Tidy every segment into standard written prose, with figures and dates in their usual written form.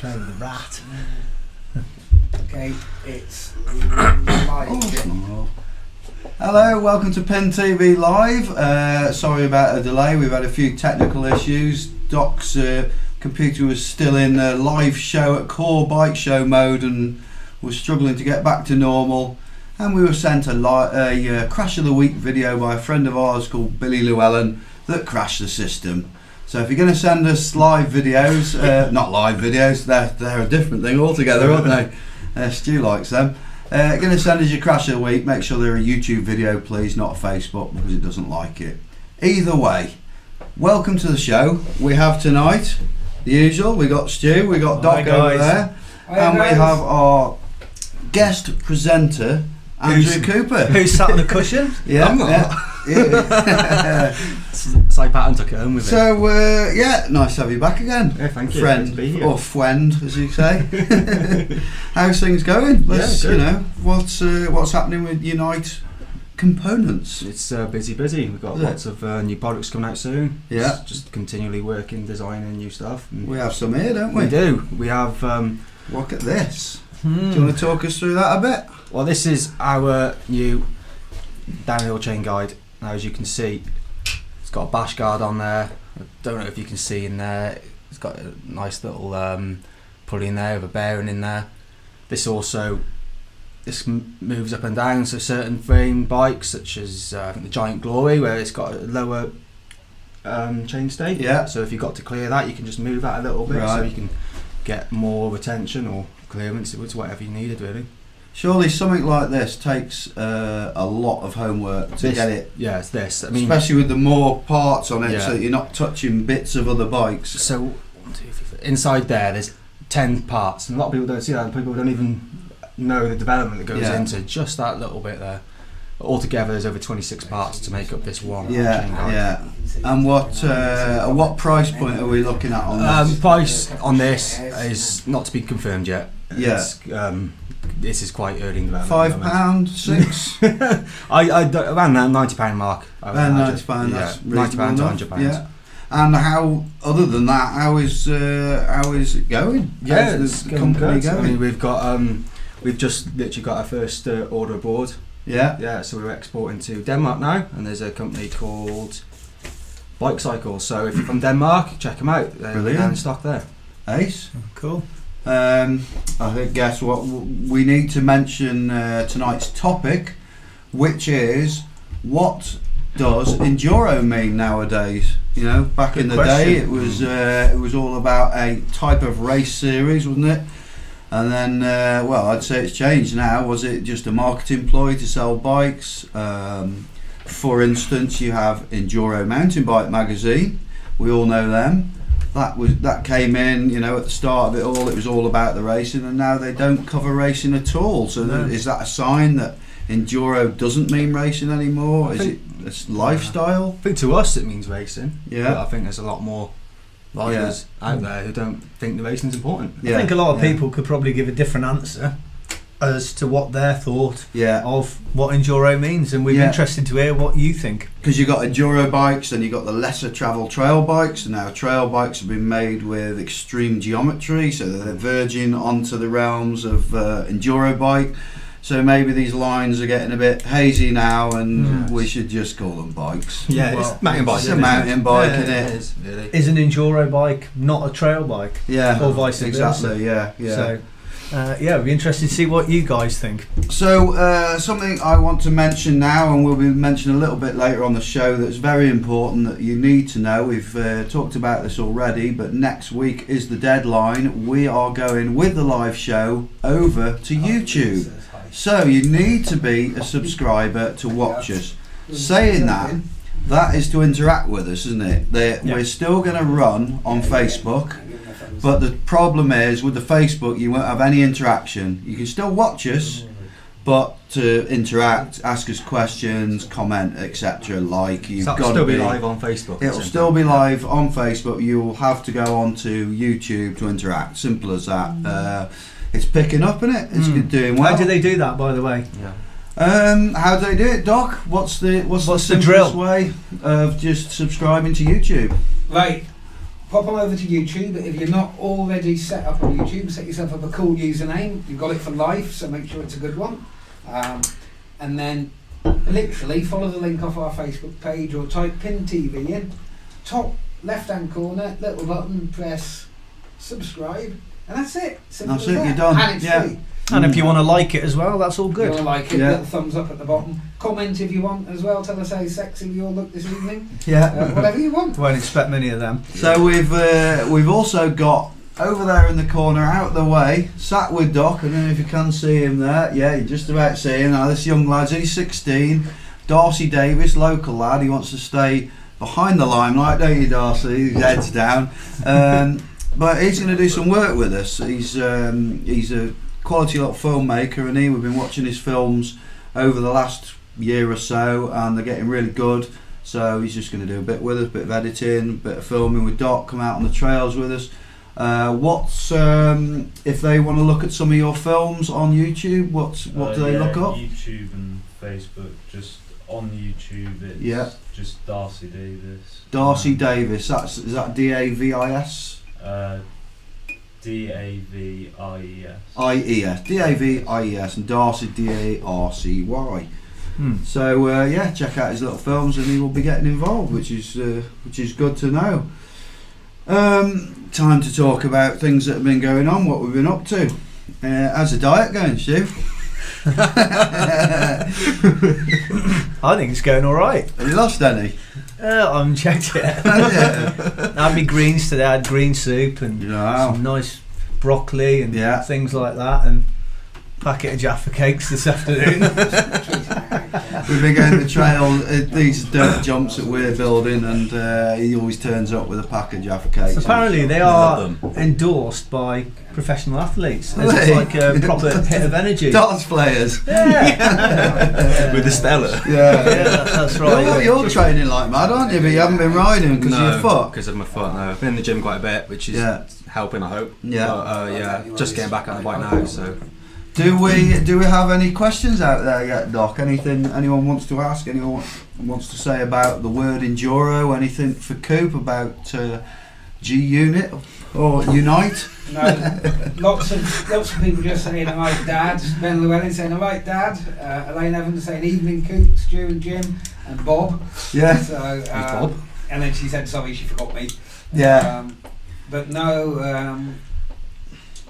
playing with the rat. Okay, it's live. Hello, welcome to Pen TV Live. Sorry about a delay, we've had a few technical issues. Doc's computer was still in live show at core bike show mode and was struggling to get back to normal. And we were sent a crash of the week video by a friend of ours called Billy Llewellyn that crashed the system. So if you're going to send us live videos, not live videos, they're a different thing altogether, aren't they? Stu likes them. Going to send us your crash of the week, make sure they're a YouTube video please, not a Facebook, because it doesn't like it. Either way, welcome to the show. We have tonight, the usual, we got Stu, we got Doc over there, and we have our guest presenter, Andrew Cooper. Who's sat on the cushion? Yeah, I'm not. Yeah. Si Patton took it home with him. So, yeah, nice to have you back again. Yeah, thank you. Friend, Nice to be here. or friend, as you say. How's things going? Let's, good. you know, what's happening with Unite Components? It's busy. We've got Is it? lots of new products coming out soon. Yeah. Just continually working, designing new stuff. And We have some here, don't we? we do. We have. Look at this. Do you want to talk us through that a bit? Well, this is our new downhill chain guide. Now, as you can see, it's got a bash guard on there. I don't know if you can see in there. It's got a nice little pulley in there with a bearing in there. This moves up and down. So certain frame bikes, such as I think the Giant Glory, where it's got a lower chain stay. Yeah. So if you've got to clear that, you can just move that a little bit, so Right. you can get more retention or clearance. It's whatever you needed, really. Surely something like this takes a lot of homework to get it, Yeah, it's this. I mean, especially with the more parts on it, Yeah. so that you're not touching bits of other bikes. so 1, 2, 3, 4. Inside there's 10 parts, and a lot of people don't see that. People don't even know the development that goes Yeah. into just that little bit there. But altogether, there's over 26 parts to make up this one. chain Yeah, guide. yeah. And what price point are we looking at on this? Price on this is not to be confirmed yet. Yeah. It's, this is quite early in development. £5, £6? Around that £90 mark. I would And imagine. £90, that's £90 reasonable to enough, £100. yeah. And how? Other than that, how is it going? Yeah, How's it's the going company good. I going? mean, we've got we've just literally got our first order aboard. Yeah. Yeah, so we're exporting to Denmark now, and there's a company called Bike Cycle. So if you're from Denmark, check them out. They're Brilliant. in stock there. Ace. Cool. I think guess what we need to mention tonight's topic, which is what does enduro mean nowadays? You know, back in the day, it was all about a type of race series, wasn't it? And then, well, I'd say it's changed now. Was it just a marketing ploy to sell bikes? For instance, you have Enduro Mountain Bike magazine. We all know them. That came in, you know, at the start of it all. It was all about the racing, and now they don't cover racing at all. So is that a sign that enduro doesn't mean racing anymore? Is it a lifestyle? I think to us it means racing. Yeah. But I think there's a lot more riders out there who don't think the racing's important. Yeah. I think a lot of people could probably give a different answer as to what their thought Yeah. of what enduro means, and we're Yeah. interested to hear what you think. Because you've got enduro bikes, then you've got the lesser travel trail bikes, and now trail bikes have been made with extreme geometry, so they're verging onto the realms of enduro bike. So maybe these lines are getting a bit hazy now, and we should just call them bikes. Yeah, Well, it's mountain bike. It's a mountain bike, yeah, isn't it? It is, really. Is an enduro bike not a trail bike? Yeah, Or vice versa. exactly. Yeah, yeah. So, it'd be interesting to see what you guys think. So something I want to mention now, and we'll be mentioning a little bit later on the show, that's very important that you need to know. We've talked about this already, but next week is the deadline. We are going with the live show over to YouTube. So you need to be a subscriber to watch us. Saying that is to interact with us, isn't it? We're still going to run on Facebook. But the problem is with the Facebook, you won't have any interaction. You can still watch us, but to interact, ask us questions, comment, etc. You've got to still be live on Facebook. It'll still be live on Facebook. You will have to go on to YouTube to interact. Simple as that. It's picking up, isn't it? It's doing well. How do they do that, by the way? Yeah. How do they do it, Doc? What's the What's the simplest drill? way of just subscribing to YouTube? Right. pop on over to YouTube. If you're not already set up on YouTube, set yourself up a cool username. You've got it for life, so make sure it's a good one. And then literally follow the link off our Facebook page or type Pin TV in. Top left-hand corner, little button, press subscribe, and that's it. Simple That's as it, that. you're done. And it's Yeah. free. And if you want to like it as well, that's all You good. want to like it, Yeah. little thumbs up at the bottom. Comment if you want as well. Tell us how sexy you all look this evening. Yeah. Whatever you want. Won't expect many of them. So we've also got over there in the corner, out the way, sat with Doc. I don't know if you can see him there. Yeah, you just about see him. Now this young lad's he's 16. Darcy Davis, local lad. He wants to stay behind the limelight, don't you, Darcy? His head's down. But he's going to do some work with us. He's a quality little filmmaker, and we've been watching his films over the last year or so, and they're getting really good. So he's just going to do a bit with us, a bit of editing, a bit of filming with Doc, come out on the trails with us. If they want to look at some of your films on YouTube, what do they look up? YouTube and Facebook. Just on YouTube, it's just Darcy Davis. Darcy Davis. Is that Davis? Davies. IES. Davies and Darcy Darcy. So check out his little films, and he will be getting involved, which is good to know. Time to talk about things that have been going on, what we've been up to. How's the diet going, Stu? I think it's going all right. Have you lost any? I haven't checked yet. I had my greens today. I had green soup and some nice broccoli and things like that, and a packet of Jaffa cakes this afternoon. We've been going to the trail, these dirt jumps that we're building, and he always turns up with a pack of Jaffa cakes. Apparently they are endorsed by professional athletes. It's like a proper hit of energy. Darts players. Yeah. With the Stella. Yeah, that's right. You're training like mad, aren't you? But you haven't been riding because of your foot. Because of my foot. No, I've been in the gym quite a bit, which is helping, I hope. Yeah. But, just getting back on the bike now. So. Do we have any questions out there yet, Doc? Anything anyone wants to ask? Anyone wants to say about the word enduro? Anything for Coop about G Unit or Unite? No, lots of people just saying alright, Dad. Ben Llewellyn saying alright, Dad. Elaine Evans saying evening, Coop, Stu and Jim, and Bob. Yeah. So Bob? and then she said sorry, she forgot me. Yeah. But no.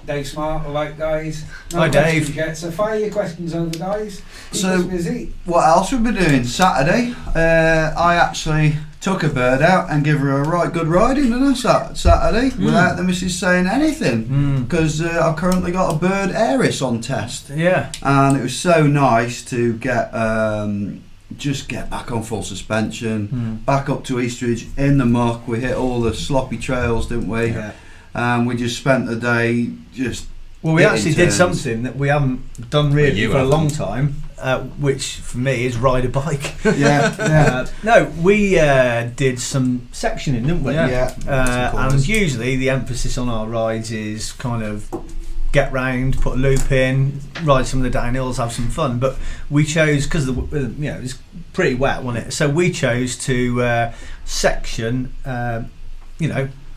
Dave Smart, alright guys. No Hi questions Dave. Yet, so fire your questions over, guys. So- Busy. What else we've been doing? Saturday, I actually took a bird out and give her a right good riding, didn't I? Saturday, without the missus saying anything, because I've currently got a bird heiress on test. Yeah. And it was so nice to get just get back on full suspension, back up to Eastridge in the muck. We hit all the sloppy trails, didn't we? Yeah. We just spent the day just. Well, we hitting actually did turns. something that we haven't done really You for a haven't. long time, which for me is ride a bike. Yeah. No, we did some sectioning, didn't we? Yeah. And usually the emphasis on our rides is kind of get round, put a loop in, ride some of the downhills, have some fun. But we chose, because it was pretty wet, wasn't it? So we chose to section,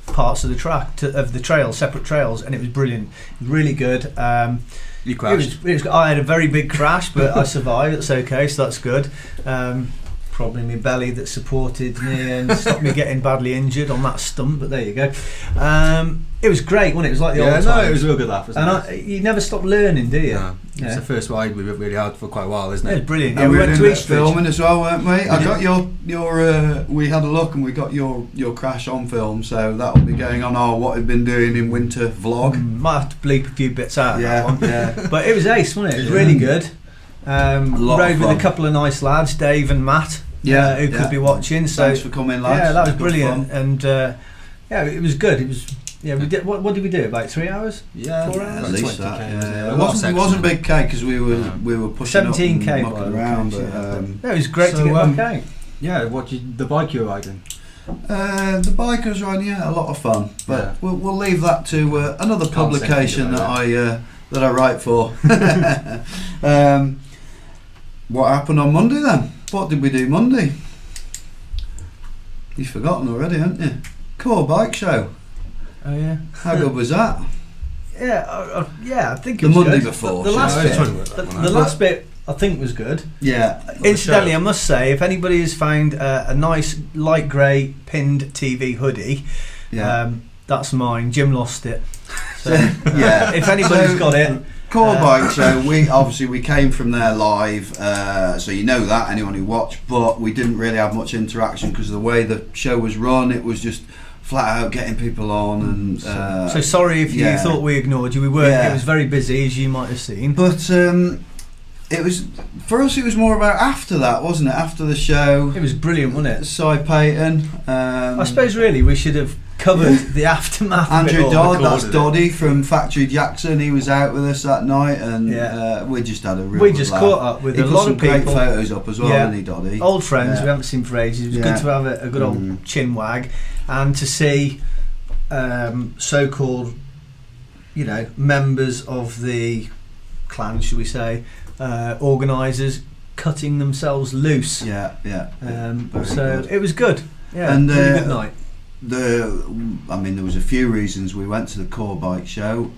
parts of the track of the trails, separate trails, and it was brilliant, really good. You crashed. I had a very big crash, but I survived. That's okay, so that's good. Probably my belly that supported me and stopped me getting badly injured on that stump, but there you go. It was great, wasn't it? It was like the old times. It was a real good laugh, wasn't it? You never stop learning, do you? No. It's the first ride we really had for quite a while, isn't It was it? brilliant. And we went were to doing Eastridge. filming as well, weren't we? I got your we had a look and we got your crash on film, so that'll be going on our what we've been doing in winter vlog. Might have to bleep a few bits out of that one. Yeah. But it was ace, wasn't it? It was really good. lot Rode of with fun. a couple of nice lads, Dave and Matt, who could be watching. So Thanks for coming, lads. yeah, that was Good brilliant, fun. and it was good. It was we did. What did we do? About 3 hours? Yeah, 4 At hours? least 20K, that, wasn't it? yeah. A It lot of wasn't a sections. big cake because we were pushing 17K up and by mucking the around, looks, but No, it was great to So, get back out. Yeah, the bike you were riding? the bikers riding, a lot of fun. But we'll leave that to another Can't say publication anything that I write for. What happened on Monday then? What did we do Monday? You've forgotten already, haven't you? Core Bike Show. Oh yeah. How good was that? Yeah, I think The it was Monday good. before. The last show. bit. The last bit I think was good. Yeah. Incidentally, I must say, if anybody has found a nice light grey pinned TV hoodie, Yeah. that's mine. Jim lost it. So, Yeah. if anybody's got it, Core Bike Show, we came from there live, so you know that, anyone who watched, but we didn't really have much interaction because of the way the show was run. It was just flat out getting people on, and so sorry if you thought we ignored you. We weren't. Yeah. It was very busy, as you might have seen. But it was, for us, it was more about after that, wasn't it? After the show, It was brilliant, wasn't it? Cy Payton, I suppose really we should have covered the aftermath. Andrew of it all. Dodd, that's recorded it. Doddy from Factory Jackson. He was out with us that night, and we just had a real We good just laugh. caught up with He a put lot some of people. great photos up as well, Yeah. didn't he, Doddy? Old friends Yeah. we haven't seen for ages. It was Yeah. good to have a good old chin wag, and to see so-called, members of the clan, should we say, organisers cutting themselves loose. Yeah. Very So good. it was good. Yeah, And, really good night. There was a few reasons we went to the Core Bike Show.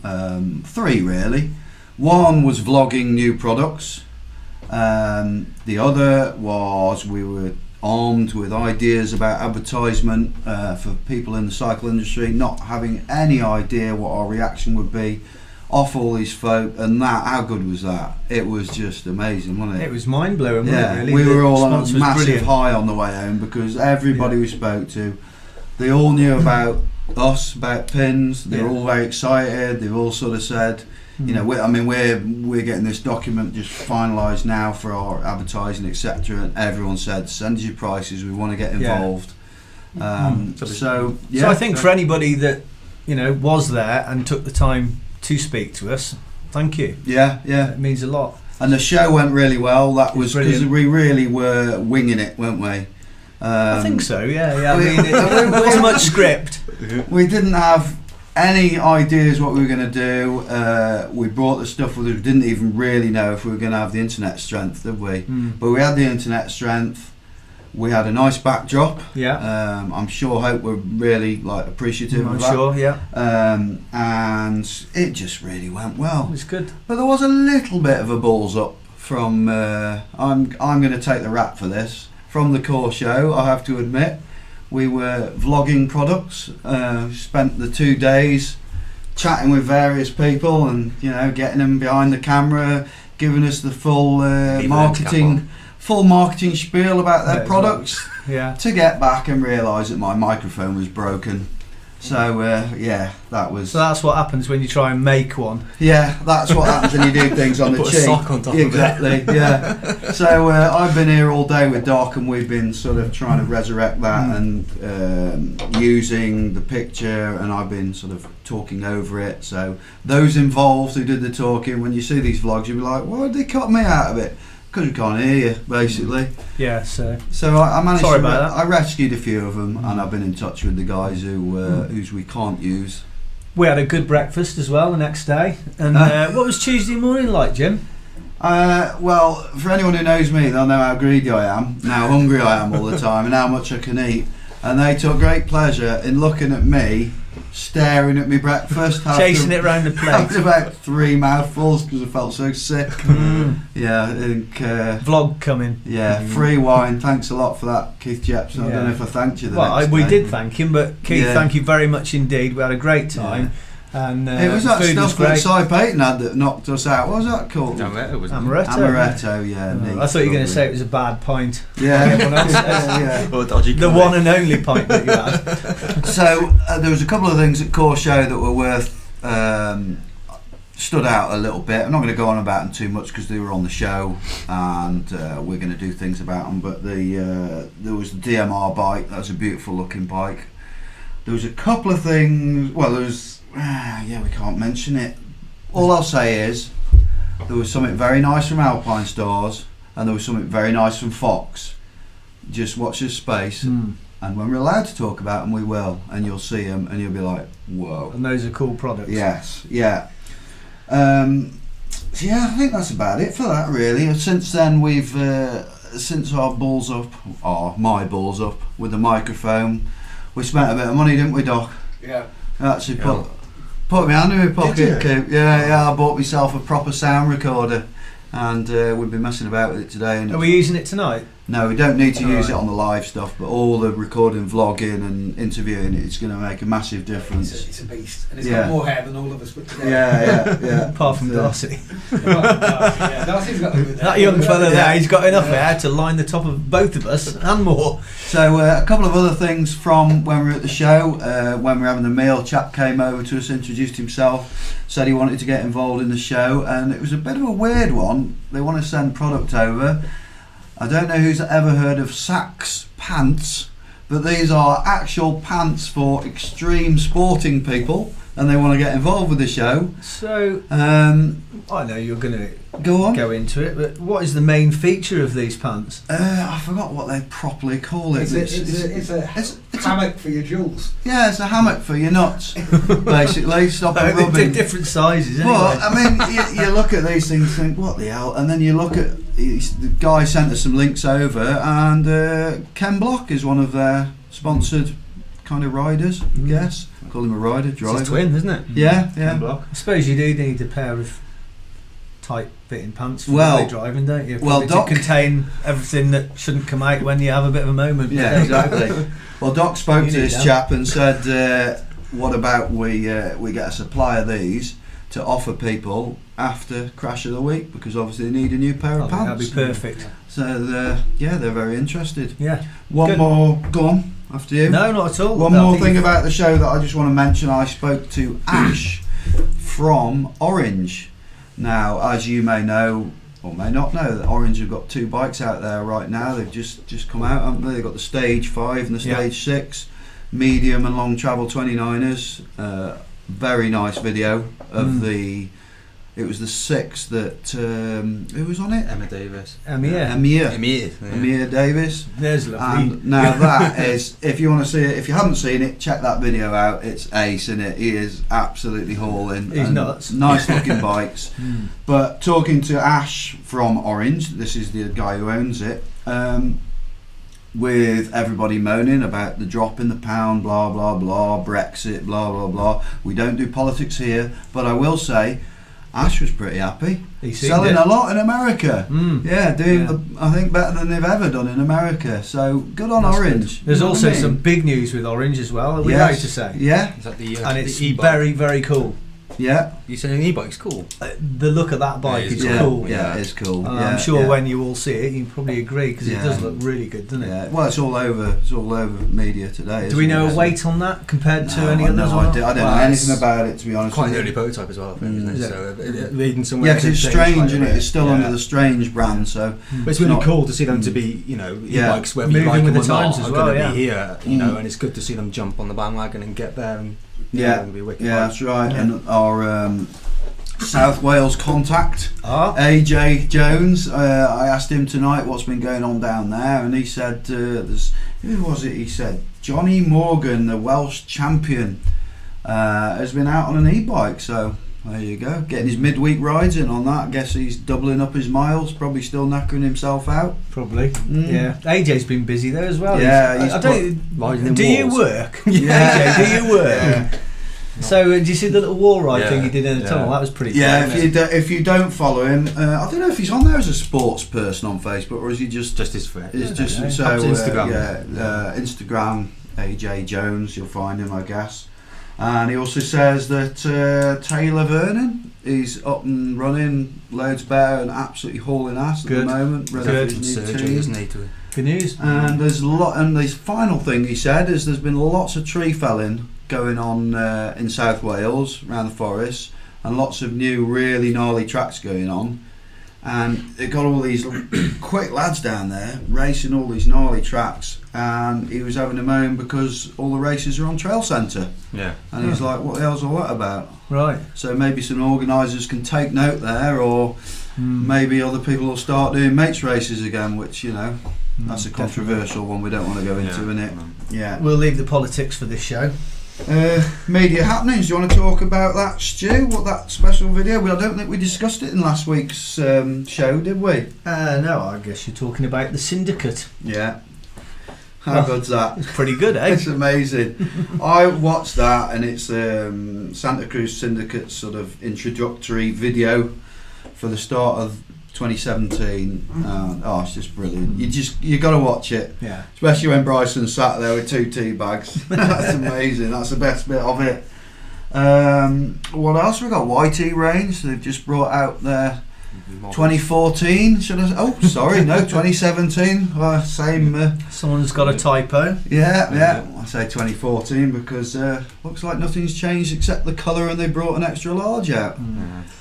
3 really. One was vlogging new products. The other was we were armed with ideas about advertisement for people in the cycle industry, not having any idea what our reaction would be off all these folk, and how good was that? It was just amazing, wasn't it? It was mind-blowing, wasn't Yeah, it, really? we The were all on response a was massive brilliant. high on the way home because everybody we spoke to, they all knew about us, about pins. They were Yeah. all very excited. They all sort of said, we're getting this document just finalised now for our advertising, etc. And everyone said, send us your prices. We want to get Yeah. involved. So So I think for anybody that was there and took the time to speak to us, thank you. yeah. It means a lot. And the show went really well. That It was was because brilliant. we really were winging it, weren't we? I think so. Yeah. I we- mean, it wasn't much script. We didn't have any ideas what we were going to do. We brought the stuff with us. We didn't even really know if we were going to have the internet strength, did we? But we had the internet strength. We had a nice backdrop. Yeah. I'm sure Hope were really appreciative I'm of that. sure. Yeah. And it just really went It well. was good. But there was a little bit of a balls up from. I'm going to take the rap for this. From the Core Show, I have to admit, we were vlogging products. Spent the 2 days chatting with various people and getting them behind the camera, giving us the full marketing spiel about their Yeah, products. Yeah. To get back and realise that my microphone was broken. So that was. So that's what happens when you try and make one. Yeah, that's what happens when you do things on the Put a cheap. sock on top of it. Exactly, yeah. So I've been here all day with Doc, and we've been sort of trying to resurrect that and using the picture, and I've been sort of talking over it. So those involved who did the talking, when you see these vlogs, you'll be like, why did they cut me out of it? Because we can't hear you, basically. Yeah. So So I managed Sorry to. about that. I rescued a few of them, and I've been in touch with the guys whose we can't use. we had a good breakfast as well the next day. And what was Tuesday morning like, Jim? Well, for anyone who knows me, they'll know how greedy I am, and how hungry I am all the time, and how much I can eat. And they took great pleasure in looking at me, staring at me breakfast, Chasing it round the plate. after about 3 mouthfuls because I felt so sick. Yeah, I think. Vlog coming. Yeah, free wine. Thanks a lot for that, Keith Jepson. I don't know if I thanked you. We did thank him, but Keith, Yeah. thank you very much indeed. We had a great time. And It was the that food stuff was that great. Cy Payton had that knocked us out. What was that called? Amaretto. Amaretto, yeah. Oh, I thought you were going to say it was a bad pint. Yeah. Everyone else says. Yeah. Or dodgy The comment. one and only pint that you had. So there was a couple of things at Core Show that were worth stood out a little bit. I'm not going to go on about them too much because they were on the show, and we're going to do things about them. But there was the DMR bike. That was a beautiful looking bike. There was a couple of things. Well, there was we can't mention it. All I'll say is there was something very nice from Alpine Stores, and there was something very nice from Fox. Just watch this space. And when we're allowed to talk about them, we will, and you'll see them, and you'll be like, "Whoa!" And those are cool products. Yes, yeah. So yeah, I think that's about it for that, really. Since then, since our balls up, my balls up with the microphone, We spent a bit of money, didn't we, Doc? Yeah. Actually put my hand in my pocket. Yeah, I bought myself a proper sound recorder, and we've been messing about with it today. And Are we using it tonight? no, we don't need to use Alright. it on the live stuff, but all the recording, vlogging and interviewing, it's going to make a massive difference. It's a beast, and it's Yeah. got more hair than all of us put together. Yeah. Apart from So- Darcy. Yeah, Darcy's got the good hair. That young fella Yeah. there, he's got enough hair to line the top of both of us and more. So a couple of other things from when we were at the show. When we were having the meal, chap came over to us, introduced himself, said he wanted to get involved in the show, and it was a bit of a weird one. They want to send product over. I don't know who's ever heard of Saks pants, but these are actual pants for extreme sporting people, and they want to get involved with the show. So, I know you're going to Go on. go into it, but what is the main feature of these pants? I forgot what they properly call it. It's a hammock for your jewels. Yeah, it's a hammock for your nuts, basically. Stop them They're rubbing. different sizes anyway. Well, I mean, you look at these things and think, what the hell? And then you look at, the guy sent us some links over, and Ken Block is one of their sponsored kind of riders, I guess. Call him a rider, It's driver. his twin, isn't it? Yeah. Block. I suppose you do need a pair of tight fitting pants for Well- rally driving, don't you? well, Probably Doc- to contain everything that shouldn't come out when you have a bit of a moment. Yeah, exactly. Well, Doc spoke You to need this them. chap and said, what about we get a supply of these to offer people after Crash of the Week, because obviously they need a new pair of That'd pants. be perfect. So, they're very interested. Yeah. One Good. more, go on, after you. No, not at all. One I more think thing you- about the show that I just want to mention. I spoke to Ash from Orange. Now, as you may know, or may not know, that Orange have got 2 bikes out there right now. They've just come out, haven't they? They've got the Stage 5 and the Yeah. Stage 6, medium and long travel 29ers. Very nice video of it was the 6 that, who was on it? Emma Davis. Yeah. Amir Davis. There's lovely. And now that is, if you want to see it, if you haven't seen it, check that video out. It's ace, isn't it? He is absolutely hauling. He's and nuts. Nice looking bikes. But talking to Ash from Orange, this is the guy who owns it, with everybody moaning about the drop in the pound, blah blah blah, Brexit, blah blah blah. We don't do politics here, but I will say, Ash was pretty happy. He seemed Selling it. a lot in America. Yeah, doing Yeah. I think better than they've ever done in America. So good on That's Orange. There's You know also what I mean? some big news with Orange as well, are we Yes. right to say? Yeah, Is that the And it's the e-bike? very, very cool. yeah, You said an e-bike's cool. The look of that bike It is is yeah, cool. yeah, it's cool. And yeah, I'm sure yeah. when you all see it, you probably agree, because Yeah. it does look really good, doesn't it? Yeah, well, it's all over. It's all over media today. Do we isn't know it? a weight on that compared to No, any I others? know, or I not? don't know Well, anything it's about it, to be honest. Quite an with early you. prototype as well, I think, isn't it? Yeah. So reading somewhere. Yeah, because it's they've strange, changed isn't quite it? a It's still bit. under the Strange brand, so But it's really not- cool to see them to be, Yeah. e-bikes, whether you Moving like with them the or not, times as are well, going to yeah. be here, and it's good to see them jump on the bandwagon and get there. And yeah, it'll be wicked yeah, bikes. that's right. Yeah. And our South Wales contact, Ah, AJ Jones, I asked him tonight what's been going on down there, and he said, there's, who was it? He said Johnny Morgan, the Welsh champion, has been out on an e-bike. So there you go, getting his midweek rides in on that. I guess he's doubling up his miles, probably still knackering himself out. probably. Mm. Yeah. AJ's been busy there as well. Yeah, he's I don't. Riding in Do you walls. work? Yeah. AJ, do you work? Yeah. So, did you see the little wall ride Yeah, thing he did in the yeah. tunnel? That was pretty Yeah, cool. if you don't follow him, I don't know if he's on there as a sports person on Facebook, or is he just Just his friend. It's just know. so Up to Instagram. Instagram AJ Jones, you'll find him, I guess. And he also says that Taylor Vernon is up and running loads better and absolutely hauling ass at Good. the moment. He's Ready had for some his new surgery, team. isn't he? To Good news. And there's a lot. And the final thing he said is there's been lots of tree felling going on in South Wales around the forest, and lots of new really gnarly tracks going on. And they got all these quick lads down there racing all these gnarly tracks, and he was having a moan because all the races are on Trail Centre, yeah. and he's like, "What the hell's all that about?" Right. So maybe some organisers can take note there, or maybe other people will start doing mates races again, which that's a controversial one we don't want to go into, innit? Yeah. We'll leave the politics for this show. Media happenings. Do you want to talk about that, Stu? What that special video? I don't think we discussed it in last week's show, did we? No, I guess you're talking about the syndicate. Yeah. How good's that? It's pretty good, eh? It's amazing. I watched that, and it's Santa Cruz Syndicate's sort of introductory video for the start of 2017. It's just brilliant. You got to watch it. Yeah. Especially when Bryson sat there with 2 tea bags. That's amazing. That's the best bit of it. What else? We got YT range. They've just brought out their 2014. Should I? Oh, sorry, no, 2017. Same. Someone's got a typo. Yeah. I say 2014 because looks like nothing's changed except the colour, and they brought an extra large out.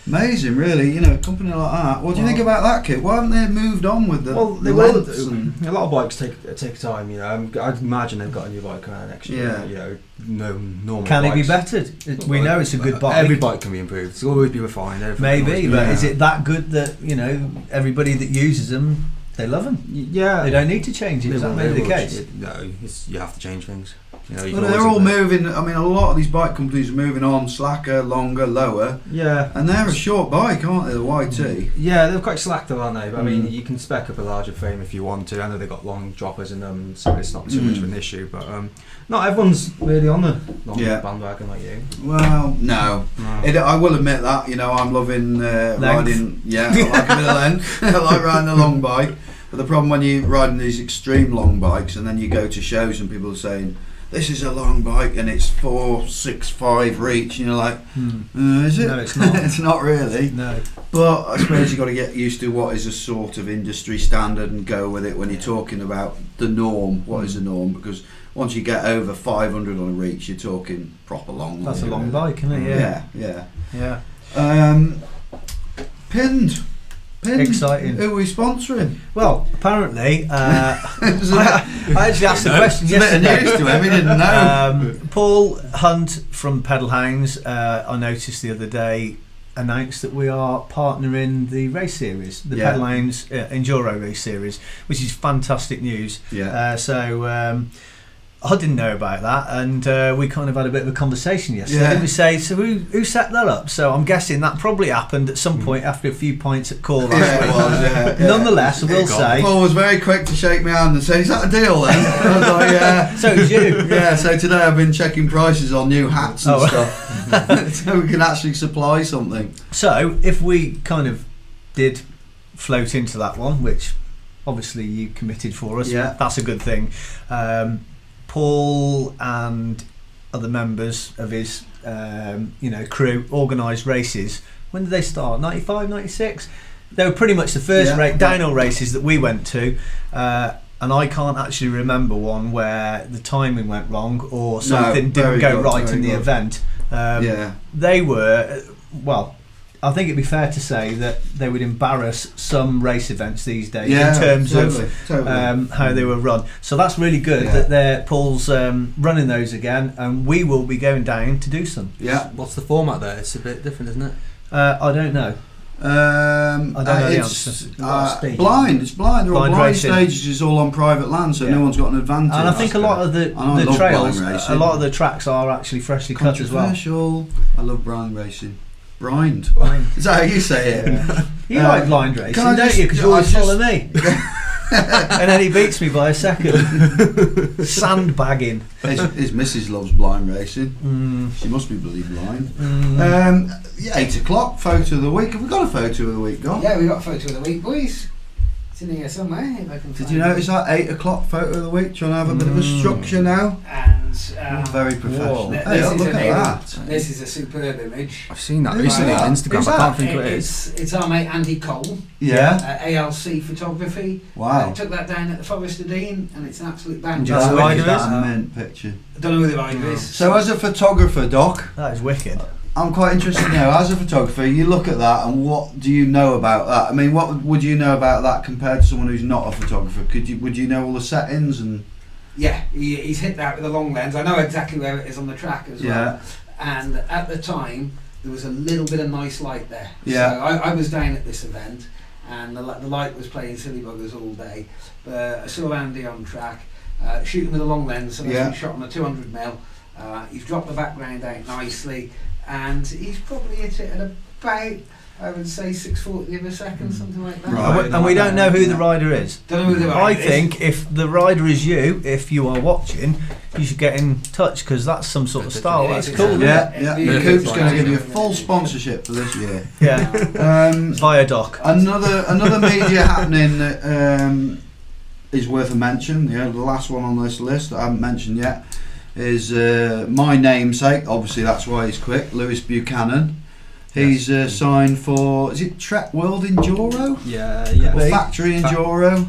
Amazing, really. A company like that. What do you think about that, Kit? Why haven't they moved on with the? Well, they the will lengths do. and- A lot of bikes take time. I'd imagine they've got a new bike around next year. Yeah. No normal. Can it be bikes. bettered? We know it's a good bike. Every bike can be improved. It's always be refined. everything can always Maybe, be- but Yeah. is it that good that everybody that uses them, they love them? Yeah. They don't need to change it. Is that maybe the case? No, you have to change things. You But can they're always all improve. moving. I mean, a lot of these bike companies are moving on slacker, longer, lower, Yeah. and they're a short bike, aren't they? The YT. Yeah, they're quite slack though, aren't they? But I mean, Mm. you can spec up a larger frame if you want to. I know they've got long droppers in them, so it's not too much of an issue. But not everyone's really on the long Yeah. bandwagon like you. Well, no. I will admit that. I'm loving riding. Yeah, I like a bit of length. I like riding a long bike. But the problem when you're riding these extreme long bikes, and then you go to shows and people are saying, "This is a long bike and it's 4.65 reach," and you're like, "Is it?" No, it's not. It's not really. No. But I suppose you've got to get used to what is a sort of industry standard and go with it when you're talking about the norm. What is the norm? Because once you get over 500 on a reach, you're talking proper long. That's a really. long bike, isn't it? Yeah. Yeah. Pinned. Exciting. Who are we sponsoring? Well, apparently, I actually asked the question It's a bit of yesterday. news to him. He didn't know. Paul Hunt from Pedal Hounds, I noticed the other day, announced that we are partnering the race series, the Yeah. Pedal Hounds Enduro race series, which is fantastic news. Yeah. I didn't know about that, and we kind of had a bit of a conversation yesterday. Yeah. Didn't we say, so who set that up? So I'm guessing that probably happened at some point after a few pints at call last Yeah, it week. was, yeah. Nonetheless, I will say. Paul was very quick to shake my hand and say, "Is that a deal then?" I was like, "Yeah." So is you. Yeah, so today I've been checking prices on new hats and Oh. stuff, so we can actually supply something. So if we kind of did float into that one, which obviously you committed for us, Yeah. that's a good thing. Paul and other members of his crew organised races. When did they start? 95, 96? They were pretty much the first Yeah. dyno races that we went to, and I can't actually remember one where the timing went wrong or something didn't very go good, right very in the good. event. Yeah. They were, I think it'd be fair to say that they would embarrass some race events these days in terms of totally. how they were run. So that's really good Yeah. that Paul's running those again, and we will be going down to do some. Yeah. What's the format there? It's a bit different, isn't it? I don't know. I don't know the it's answer. blind. It's blind. They're all Blind blind racing. stages. It's all on private land, so Yeah. no one's got an advantage. And I think a lot of I the love trails, blind a racing. lot of the tracks are actually freshly cut as well. Controversial. I love blind racing. Blind. Blind. Is that how you say it? You like blind racing, can I don't just- you? Because you I always just- follow me. And then he beats me by a second. Sandbagging. His missus loves blind racing. She must be bloody blind. 8 o'clock, photo of the week. Have we got a photo of the week, Don? Yeah, we got a photo of the week, boys. It's in here somewhere. If I can Did find you it. notice that 8 o'clock photo of the week? Trying to have a bit of a structure now. And Very professional. th- Hey, this is look an at image. that. This is a superb image. I've seen that Who's recently that? on Instagram. Who's I can't that? think what it is. It's our mate Andy Cole, Yeah. ALC Photography. Wow. Took that down at the Forest of Dean, and it's an absolute banger. Do you know That's who the rider that's is? a mint picture. I don't know who the rider is. So as a photographer, Doc, That is wicked. I'm quite interested now. As a photographer, you look at that, and what do you know about that? I mean, what would you know about that compared to someone who's not a photographer? Would you know all the settings and? Yeah, he's hit that with a long lens. I know exactly where it is on the track as well. And at the time, there was a little bit of nice light there. Yeah. So I was down at this event, and the light was playing silly buggers all day. But I saw Andy on track, shooting with a long lens, and Yeah. he shot on a 200mm. He's dropped the background out nicely, and he's probably hit it at about, I would say 640 of a second, something like that. Right. And we don't know who the rider is. Don't know who the I rider is. think if the rider is you, if you are watching, you should get in touch because that's some sort of style. That's cool, isn't it? Yeah. Yeah. Coop's going to give you a full sponsorship for this year. Yeah. Via doc. Another media happening that is worth a mention. The last one on this list that I haven't mentioned yet is my namesake. Obviously, that's why he's quick. Lewis Buchanan. He's signed for, is it Trek World Enduro? Yeah. Or Factory Enduro?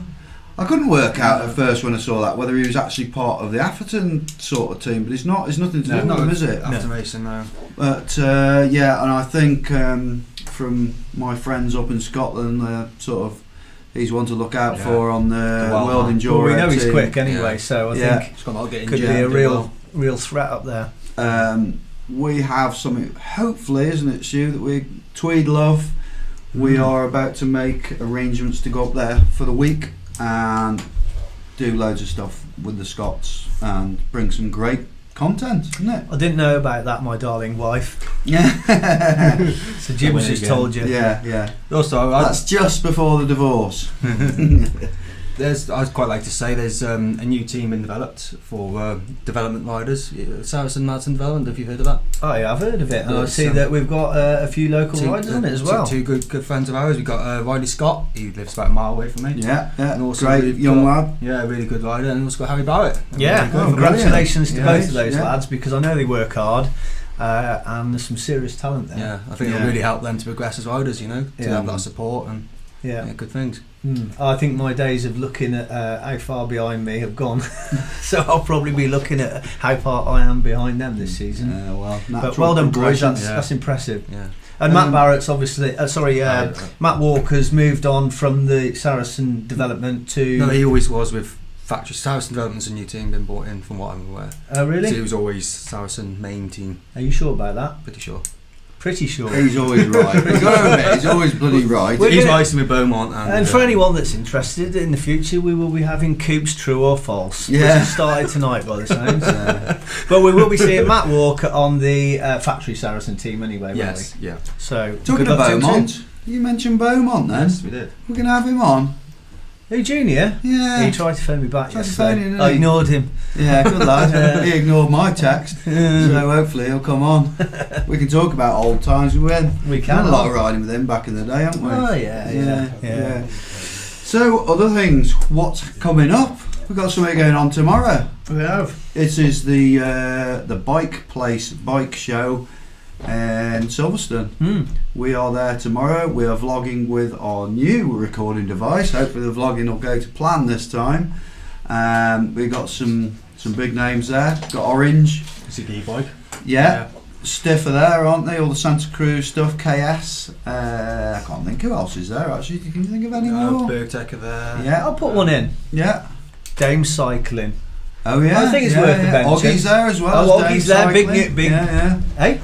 I couldn't work out at first when I saw that whether he was actually part of the Atherton sort of team, but it's not. It's nothing to do with him, is it? After racing, no. But yeah, and I think from my friends up in Scotland, sort of, he's one to look out for on the World Enduro. Well, we know he's team. quick anyway, so I think It's got a lot of getting could be a real threat up there. We have something, hopefully, isn't it, Stu, that we Tweed Love. We are about to make arrangements to go up there for the week and do loads of stuff with the Scots and bring some great content, isn't it? I didn't know about that, my darling wife. Yeah. So Jim's just told you. Yeah. Also, That's just before the divorce. I'd quite like to say there's a new team been developed for development riders. Saracen Madsen Development, have you heard of that? Oh yeah, I've heard of it, and I It's, see that we've got a few local riders on it as well. Two good friends of ours. We've got Riley Scott, he lives about a mile away from me. Yeah. And also Great we've young got- lad. Yeah, really good rider. And we've also got Harry Barrett. Yeah, Really good. congratulations to Brilliant. both of those Yeah. lads because I know they work hard and there's some serious talent there. Yeah, I think it'll really help them to progress as riders, to have that support and good things. I think my days of looking at how far behind me have gone, so I'll probably be looking at how far I am behind them this season. But well done, boys. That's impressive. Yeah. And Matt Barrett's obviously, Matt Walker's moved on from the Saracen development to. No, he always was with Factory. Saracen Development's a new team, been brought in from what I'm aware. Oh really? So he was always Saracen main team. Are you sure about that? Pretty sure. Pretty sure. He's always right. You've got to admit, he's always bloody right. We're He's gonna- racing with Beaumont. And for anyone that's interested, in the future we will be having Coop's True or False, which Yeah. has started tonight by the sounds. But we will be seeing Matt Walker on the Factory Saracen team anyway, won't Yes, we? yeah. So Talking good of luck to him Beaumont, too. you mentioned Beaumont then. Yes, we did. We're going to have him on. Who, Junior? Yeah. He tried to phone me back Tried to yesterday. phone you, didn't I he? ignored him. Yeah, good lad. He ignored my text, so hopefully he'll come on. We can talk about old times we went. We We can. had a lot of riding with him back in the day, haven't we? Oh yeah. So, other things. What's coming up? We've got something going on tomorrow. We have. This is the Bike Place Bike Show in Silverstone. We are there tomorrow. We are vlogging with our new recording device. Hopefully the vlogging will go to plan this time. We've got some big names there. Got Orange. It's a bike. Yeah. Stiffer there, aren't they? All the Santa Cruz stuff. KS. I can't think who else is there actually. Can you think of any more? Bergtech are there. Yeah. I'll put one in. Yeah. Dame Cycling. Oh yeah. I think it's worth the mention. Oggie's there as well. Oh, as Dame Oggie's there, big Cycling. big- Yeah. Hey?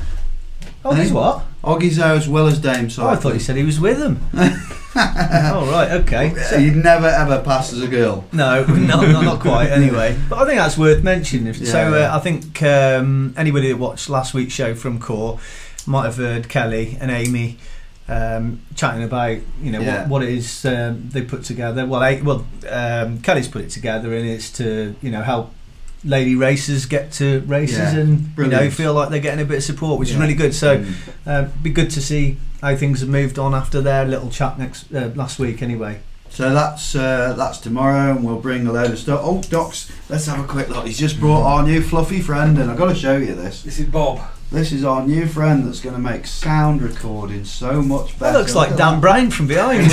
Oh, he's Hey? what? Oggie's there as well as Dame Oh, Cycling. I thought you said he was with them. Oh, right, okay. So you'd never ever pass as a girl. No, not quite. Anyway, but I think that's worth mentioning. So Yeah. I think anybody that watched last week's show from Core might have heard Kelly and Amy chatting about what it is they put together. Kelly's put it together, and it's to help lady racers get to races and brilliant. feel like they're getting a bit of support, which is really good. So be good to see how things have moved on after their little chat last week. Anyway. So that's tomorrow, and we'll bring a load of stuff. Oh, Docs, let's have a quick look. He's just brought our new fluffy friend, and I've got to show you this. This is Bob. This is our new friend that's going to make sound recording so much better. That looks like Dan Brown from behind.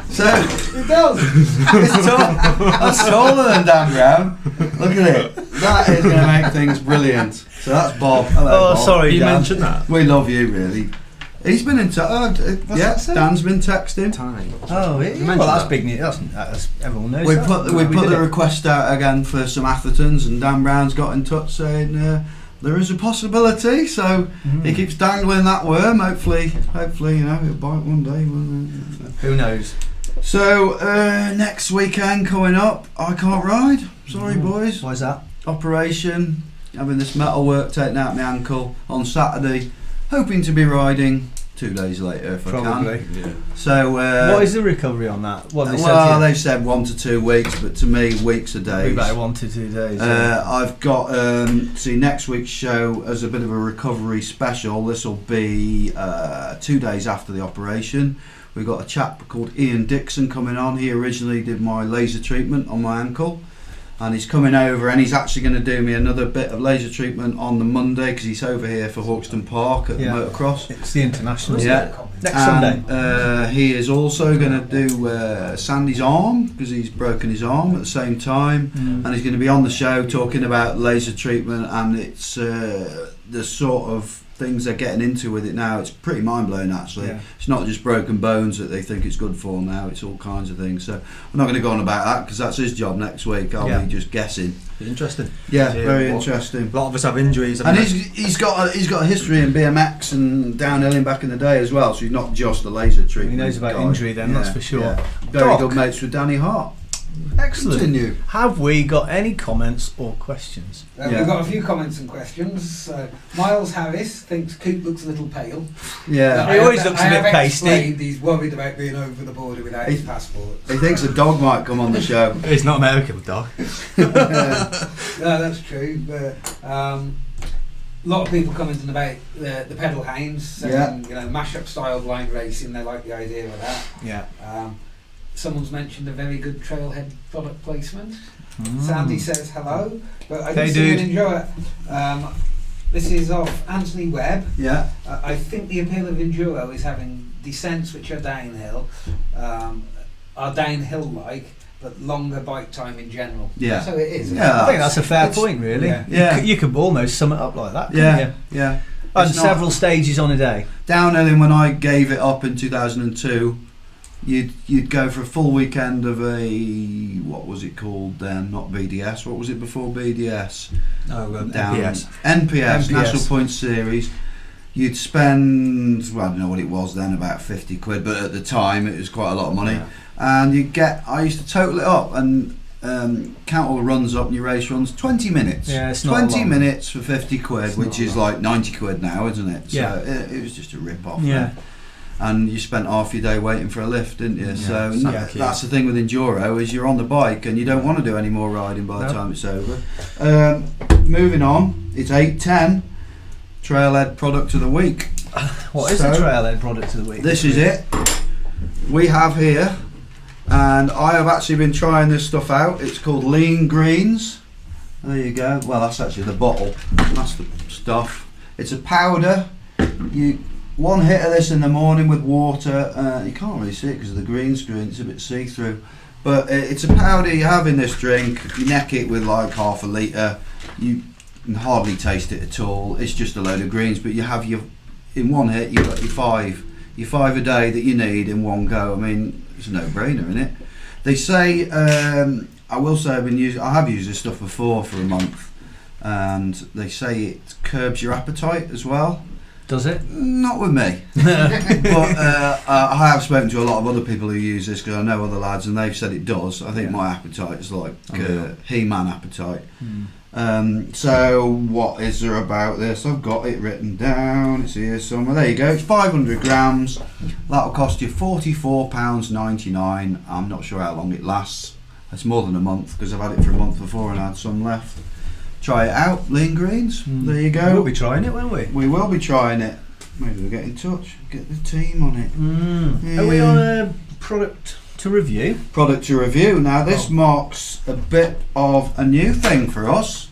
So It does. it's that's taller than Dan Brown. Look at it. That is going to make things brilliant. So that's Bob. Hello, Oh, Bob. sorry, You Dan. mentioned that. We love you, really. He's been in touch. Yeah, that say? Dan's been texting. Tiny. Oh, yeah. mentioned Well, that's that. big news. That's everyone knows. We that. put We the did it. request out again for some Athertons, and Dan Brown's got in touch saying there is a possibility. So he keeps dangling that worm. Hopefully, he'll bite one day. Who knows? So next weekend coming up, I can't ride. Sorry, boys. Why's that? Operation. having this metal work taken out my ankle on Saturday, hoping to be riding 2 days later if I Probably. can. Yeah. So What is the recovery on that? What they said well, to you? they've said 1 to 2 weeks, but to me, weeks are days. About 1 to 2 days. I've got see next week's show as a bit of a recovery special. This will be 2 days after the operation. We've got a chap called Ian Dixon coming on. He originally did my laser treatment on my ankle, and he's coming over, and he's actually going to do me another bit of laser treatment on the Monday because he's over here for Hawkston Park at the motocross. It's the international. Yeah. Next Sunday. He is also going to do Sandy's arm because he's broken his arm at the same time, and he's going to be on the show talking about laser treatment, and it's the sort of things they're getting into with it now. It's pretty mind-blowing actually. Yeah. It's not just broken bones that they think it's good for now, it's all kinds of things. So I'm not going to go on about that because that's his job next week. I'll be just guessing. Interesting. Yeah, very interesting. A lot of us have injuries. And he's got a history in BMX and downhilling back in the day as well, so he's not just a laser treatment. He knows about guy. injury then, that's for sure. Yeah. Very Doc. good mates with Danny Hart. Excellent. Continue. Have we got any comments or questions? We've got a few comments and questions. Miles Harris thinks Coop looks a little pale. Yeah. He always looks a bit pasty. Explained he's worried about being over the border without his passport. He thinks a dog might come on the show. It's not American, dog. No, that's true. But a lot of people commenting about the pedal hounds, saying mashup style blind racing. They like the idea of that. Yeah. Someone's mentioned a very good trailhead product placement. Sandy says hello, but I Hey, didn't dude. enjoy it. This is off Anthony Webb. Yeah. I think the appeal of Enduro is having descents which are downhill, like, but longer bike time in general. Yeah. So it is. Yeah. I think that's a fair point, really. Yeah. You could almost sum it up like that, couldn't you? Yeah. And It's not- several stages on a day. Downhilling, when I gave it up in 2002, you'd go for a full weekend of what was it called then? Not BDS. What was it before BDS? NPS. NPS, National Points Series. You'd spend, well, I don't know what it was then, about 50 quid, but at the time it was quite a lot of money. Yeah. And I used to total it up and count all the runs up and your race runs, 20 minutes. Yeah, it's not 20 long. minutes for 50 quid, It's which not is long. like 90 quid now, isn't it? So Yeah. it was just a rip-off. Yeah. then. And you spent half your day waiting for a lift, didn't you? Yeah, So exactly. that's the thing with Enduro, is you're on the bike and you don't want to do any more riding by the No. time it's over. Moving on, it's 8:10. Trailhead product of the week. What is So, the trailhead product of the week? This is it. We have here, and I have actually been trying this stuff out. It's called Lean Greens. There you go. Well, that's actually the bottle. That's the stuff. It's a powder. One hit of this in the morning with water. You can't really see it because of the green screen. It's a bit see-through. But it's a powder you have in this drink. You neck it with like half a litre. You can hardly taste it at all. It's just a load of greens. But you have in one hit, you've got your five a day that you need in one go. I mean, it's a no-brainer, isn't it? They say, I will say I have used this stuff before for a month, and they say it curbs your appetite as well. Does it? Not with me. But I have spoken to a lot of other people who use this because I know other lads and they've said it does. I think my appetite is like He-Man appetite. So what is there about this? I've got it written down. It's here somewhere. There you go. It's 500 grams. That'll cost you £44.99. I'm not sure how long it lasts. It's more than a month because I've had it for a month before and I had some left. Try it out, Lean Greens. There you go. We'll be trying it, won't we? We will be trying it. Maybe we'll get in touch, get the team on it. Are we on a product to review? Product to review. Now this marks a bit of a new thing for us.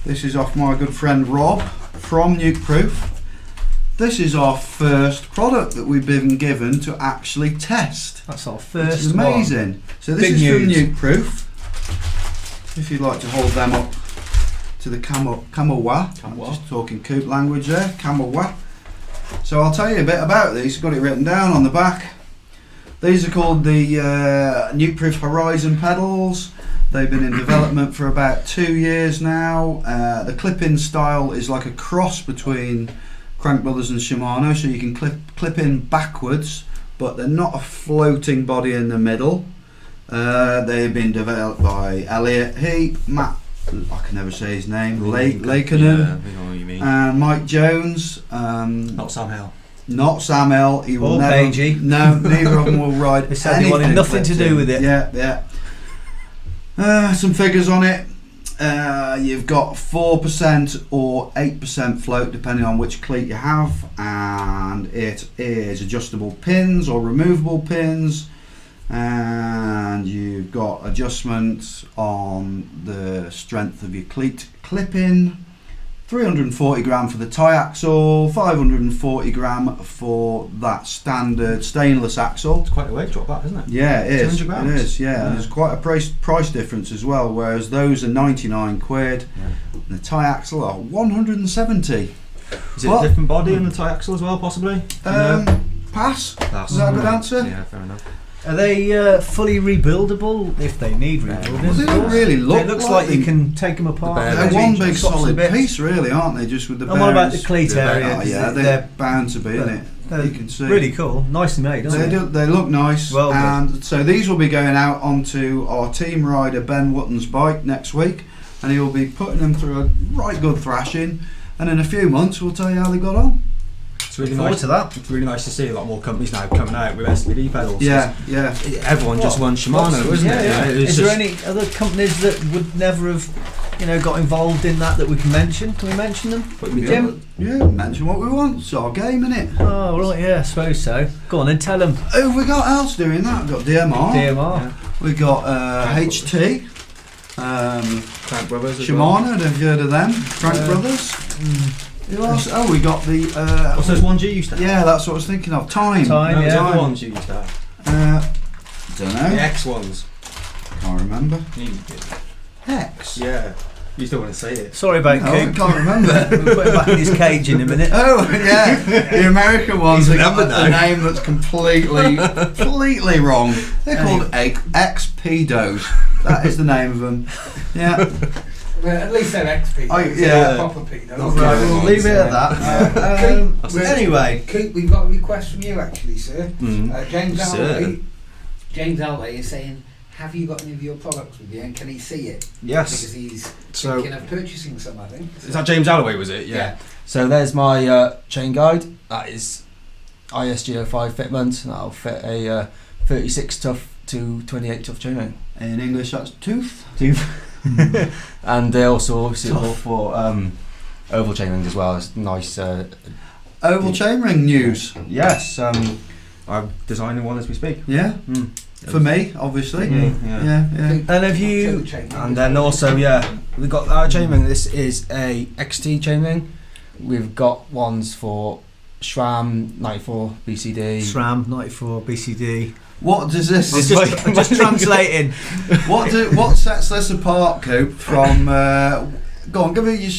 This is off my good friend Rob from Nuke Proof. This is our first product that we've been given to actually test. That's our Which first is amazing. one. So this Big is news. from Nuke Proof. If you'd like to hold them up to the Kamowa. Just talking Coop language there, Kamowa. So I'll tell you a bit about these. I've got it written down on the back. These are called the Nuke Proof Horizon pedals. They've been in development for about 2 years now. The clip-in style is like a cross between Crank Brothers and Shimano, so you can clip in backwards, but they're not a floating body in the middle. They've been developed by Elliot Heap, Matt I can never say his name. Lakenin. Lakenin. Yeah, I know what you mean. And Mike Jones. Not Sam Hill. Not Sam L. He will Or never. Paigey. No, neither of them will ride. They said they wanted anything nothing to flipped do in. with it. Yeah. Some figures on it. You've got 4% or 8% float depending on which cleat you have, and it is adjustable pins or removable pins, and you've got adjustments on the strength of your cleat clipping. 340 gram for the tie axle, 540 gram for that standard stainless axle. It's quite a weight drop, that, isn't it? Yeah, it is. 200 grams. It is, yeah. And there's quite a price difference as well, whereas those are 99 quid. Yeah. And the tie axle are 170. Is it What? a different body in the tie axle as well, possibly? Pass? That's Is that a good answer? Yeah, fair enough. Are they fully rebuildable if they need rebuilding? Well, they don't really look It looks like you can take them apart. The bare They're edges. one big Swaps the solid bits. piece, really, aren't they? Just with the And what about the bearings. cleat area? Oh, yeah, they're bound to be, innit? They're You can see. really cool, nicely made, aren't they? They look nice, Well good. and so these will be going out onto our team rider Ben Wotton's bike next week, and he will be putting them through a right good thrashing, and in a few months we'll tell you how they got on. It's really Look forward nice. to that. It's really nice to see a lot more companies now coming out with SPD pedals. Yeah. Everyone just wants Shimano, isn't it? Yeah. It was Is there just- any other companies that would never have, got involved in that we can mention? Can we mention them? Jim? Yeah, mention what we want. It's our game, innit? Oh, right, yeah, I suppose so. Go on and tell them. Who have we got else doing that? We've got DMR. DMR. We've got HT. Crank Brothers as well. Shimano, have you heard of them? Crank Brothers. Who else? Oh, we got the. What's those ones you used to have? Yeah, that's what I was thinking of. Time. Time, No, yeah. the other ones you used to have. Don't The know. X ones. Can't remember. You- Hex. Yeah. You still want to say it. Sorry about No, I Coop. can't remember. We'll put him back in his cage in a minute. Oh yeah, the American ones. He's They got remembered a now. name that's completely wrong. They're called XPdos. That is the name of them. Yeah. Well, at least they're XP. Oh, yeah. Proper pedos. Okay. Right, we'll leave it at that. Anyway, Coop, we've got a request from you actually, sir. Mm. James Sir. Alway. James Alway is saying, have you got any of your products with you and can he see it? Yes. Because he's So thinking of purchasing some, I think. is that James Alloway? Was it? Yeah. So there's my chain guide. That is ISGO5 fitment. That'll fit a 36 tough to 28 tough chain ring. In English, that's tooth. And they're also suitable for oval chain rings as well. It's nice. Oval chainring news. Yes. I'm designing one as we speak. Yeah. Mm. For me, obviously. Yeah. Yeah. Coop, and have you? And then also, we've got our chain ring. This is a XT chain ring. We've got ones for SRAM 94 BCD. SRAM 94 BCD. What does this? Just translating. What sets this apart, Coop, from? Go on, give it your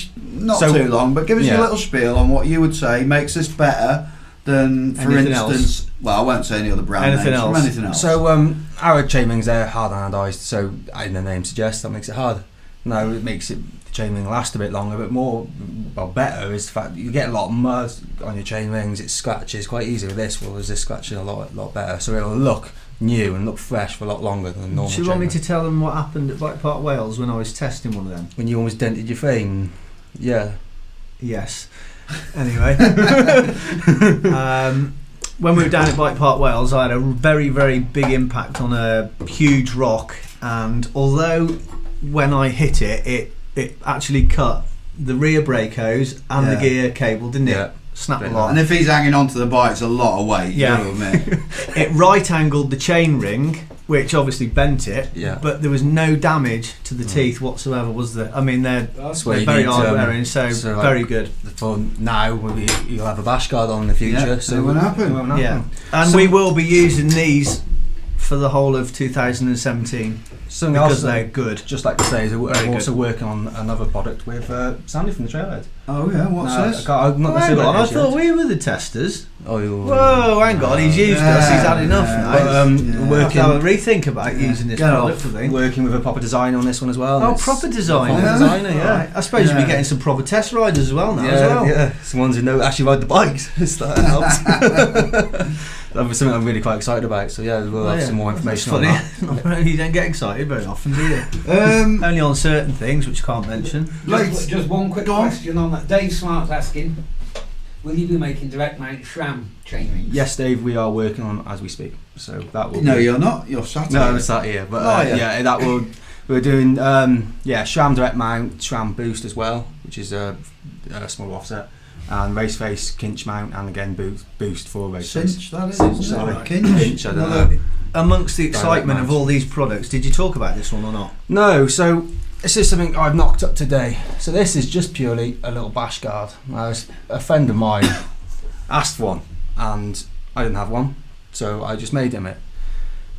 not So- too long, but give us yeah. your little spiel on what you would say makes this better than, for Anything instance. Well, I won't say any other brand Anything names. From else? anything else. So our chain rings are hard anodised, so as the name suggests, that makes it hard. No, it makes the chain ring last a bit longer, but better is the fact that you get a lot of mud on your chain rings. It scratches quite easy with this. Well, this scratching a lot better, so it'll look new and look fresh for a lot longer than a normal. Do you chain want me ring. to tell them what happened at Bike Park Wales when I was testing one of them? When you almost dented your frame? Yeah. Yes. Anyway, when we were down at Bike Park Wales, I had a very, very big impact on a huge rock, and although when I hit it, it actually cut the rear brake hose and the Yeah. gear cable, didn't it? Yeah. Snapped a And lot. and if he's hanging onto the bike, it's a lot of weight. Yeah. You know what I mean? It right-angled the chain ring, which obviously bent it, Yeah. but there was no damage to the teeth whatsoever, was there? I mean, they're That's where they're you very need, hard wearing, so like, very good. For now, you'll have a bash guard on in the future. Yeah, so it won't happen. It won't happen. Yeah, and So- we will be using these for the whole of 2017 Something because else they're that good. just like to say is Very I'm good. also working on another product with Sandy from the Trailhead. Oh yeah, what's this? I'm not Oh, hang necessarily on, I what it is thought yet. we were the testers. Oh, you- Whoa, hang on, he's used us, he's had enough Yeah, now. But, yeah. We'll have to have a rethink about Yeah. using this Get product, off. I think. working with a proper designer on this one as well. Oh, It's proper designer. proper Yeah. designer, yeah. Right. I suppose you'll be Yeah. getting some proper test riders as well now, Yeah, as well. yeah. Some ones who know actually ride the bikes. So that helps. that was something I'm really quite excited about. So yeah, we'll have some more information on Funny. that. You don't get excited very often, do you? Only on certain things, which I can't mention. Just one quick question on that. Dave Smart's asking, will you be making direct mount SRAM chain rings? Yes, Dave, we are working on it as we speak. So that will. No, be, you're not. You're sat No, here. I'm sat here, but yeah, that will. We're doing SRAM direct mount, SRAM boost as well, which is a small offset, and race face kinch mount, and again boost for race face. Cinch, that is. Cinch, isn't it? sorry. Kinch. I don't know. Amongst the excitement Direct of all these products, did you talk about this one or not? No, so this is something I've knocked up today. So this is just purely a little bash guard. A friend of mine asked one, and I didn't have one, so I just made him it.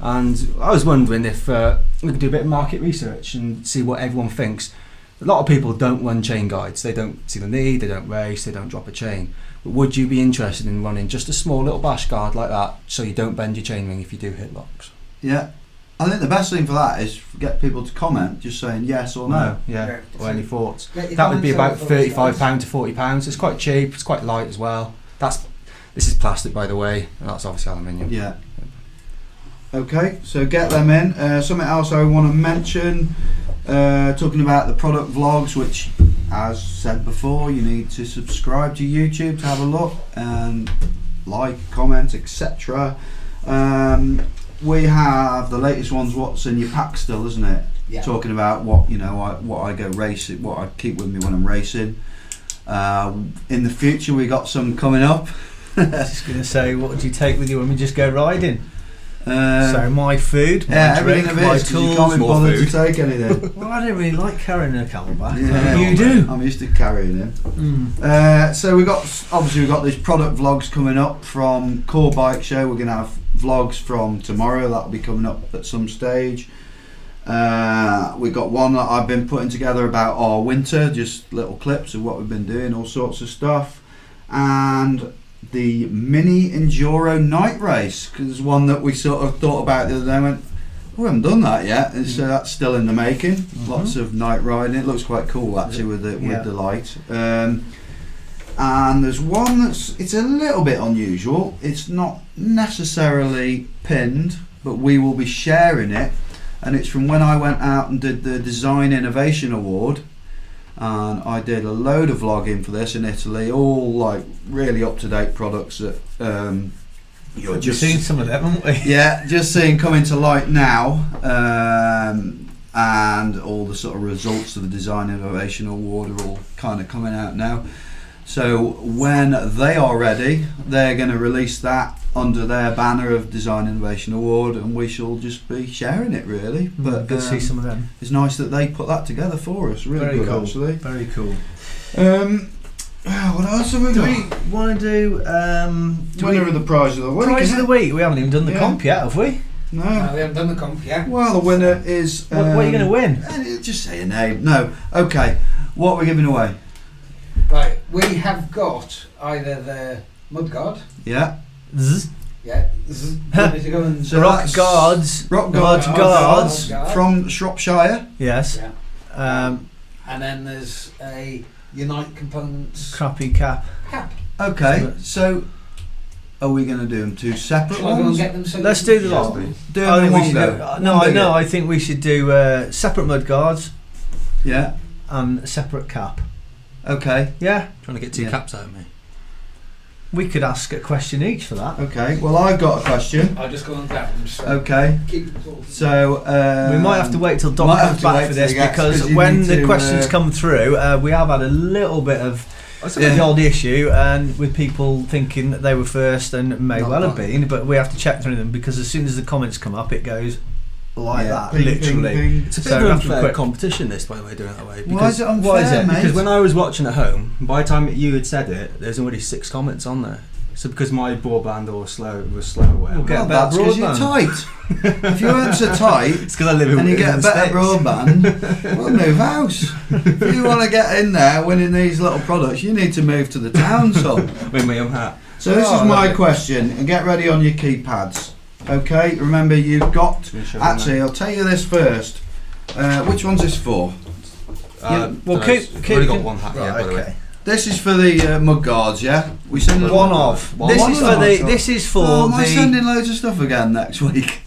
And I was wondering if we could do a bit of market research and see what everyone thinks. A lot of people don't run chain guides. They don't see the need, they don't race, they don't drop a chain. But would you be interested in running just a small little bash guard like that so you don't bend your chain ring if you do hit locks? Yeah. I think the best thing for that is get people to comment just saying yes or no. Yeah. Or any thoughts. Get your That would be about comments over £35 to £40. It's quite cheap, it's quite light as well. This is plastic, by the way, and that's obviously aluminium. Yeah. Okay, so get them in. Something else I want to mention, talking about the product vlogs, which, as said before, you need to subscribe to YouTube to have a look and like, comment, etc. We have the latest ones. What's in your pack still, isn't it? Yeah. Talking about what what I go racing, what I keep with me when I'm racing. In the future, we got some coming up. Just going to say, what would you take with you when we just go riding? So So my food, my everything drink, of it, my 'cause you tools. can't be more bothered to food. take anything. Well, I don't really like carrying a camelback. Yeah, You do. I'm used to carrying him. So we've got this product vlogs coming up from Core Bike Show. We're going to have vlogs from tomorrow. That'll be coming up at some stage. We've got one that I've been putting together about our winter, just little clips of what we've been doing, all sorts of stuff, and the mini Enduro night race, because it's one that we sort of thought about the other day and went, we haven't done that yet, and so that's still in the making. Lots of night riding. It looks quite cool actually with the light. And there's one it's a little bit unusual. It's not necessarily pinned, but we will be sharing it, and it's from when I went out and did the Design Innovation Award, and I did a load of vlogging for this in Italy, all like really up-to-date products that you're We've just seen some of them, haven't we? yeah, just seeing coming to light now, and all the sort of results of the Design Innovation Award are all kind of coming out now. So when they are ready, they're going to release that under their banner of Design Innovation Award, and we shall just be sharing it really. But Good to see some of them. it's nice that they put that together for us. Really Very good, cool. actually. Very cool. What else have we Do got? we want to do Winner of the prize of the week. prize of isn't the it? week? We haven't even done the Yeah. comp yet, have we? No. No, we haven't done the comp yet. Well, the winner is. What are you going to win? Just say a name. No. Okay. What are we giving away? Right, we have got either the mudguard. Yeah. Zzz. Yeah. Zzz. Want me to go and So Rock that's guards. Rock Guards. guards Guard. from Shropshire. Yes. Yeah. And then there's a Unite Components Crappy cap. cap. Okay. So, are we going to do them two separate Shall I go and ones? get them? So Let's you do the can- lot. Do I them in think we one should go. do, no, One I know. bigger. I think we should do separate mud guards Yeah. and a separate cap. Okay. Yeah, Trying to get two Yeah. caps out of me. we could ask a question each for that. Okay. Well, I've got a question. I'll just go and grab them. So Okay. keep it all. So. We might have to wait till Doc might have comes to back wait for till this he gets- because 'cause you when need the to, questions come through, we have had a little bit of Yeah. the odd issue, and with people thinking that they were first and may Not well have that. been, but we have to check through them because as soon as the comments come up, it goes like Yeah. that, Ping, literally. ping, ping. It's a bit So of we an have to be unfair quick. competition, this, by the way, doing it that way. Why is it unfair, why is it? mate? Because when I was watching at home, by the time you had said it, there's already 6 comments on there. So because my broadband was slow, or whatever. We'll get Well, better that's because you're broadband. tight. If you weren't so tight It's because I live in and you get a in the better States. broadband, we'll move house. If you want to get in there winning these little products, you need to move to the town, son. With my hat. So this Oh, is my lovely. question, and get ready on your keypads. Okay, remember you've got. Actually, I'll tell you this first. Which one's this for? Yeah, well, I've keep- already got keep- one hat. Yeah, Right, by the way. okay. This is for the mud guards, yeah. We send One of. One This of is for them. the. This is for Oh, am I the. sending loads of stuff again next week?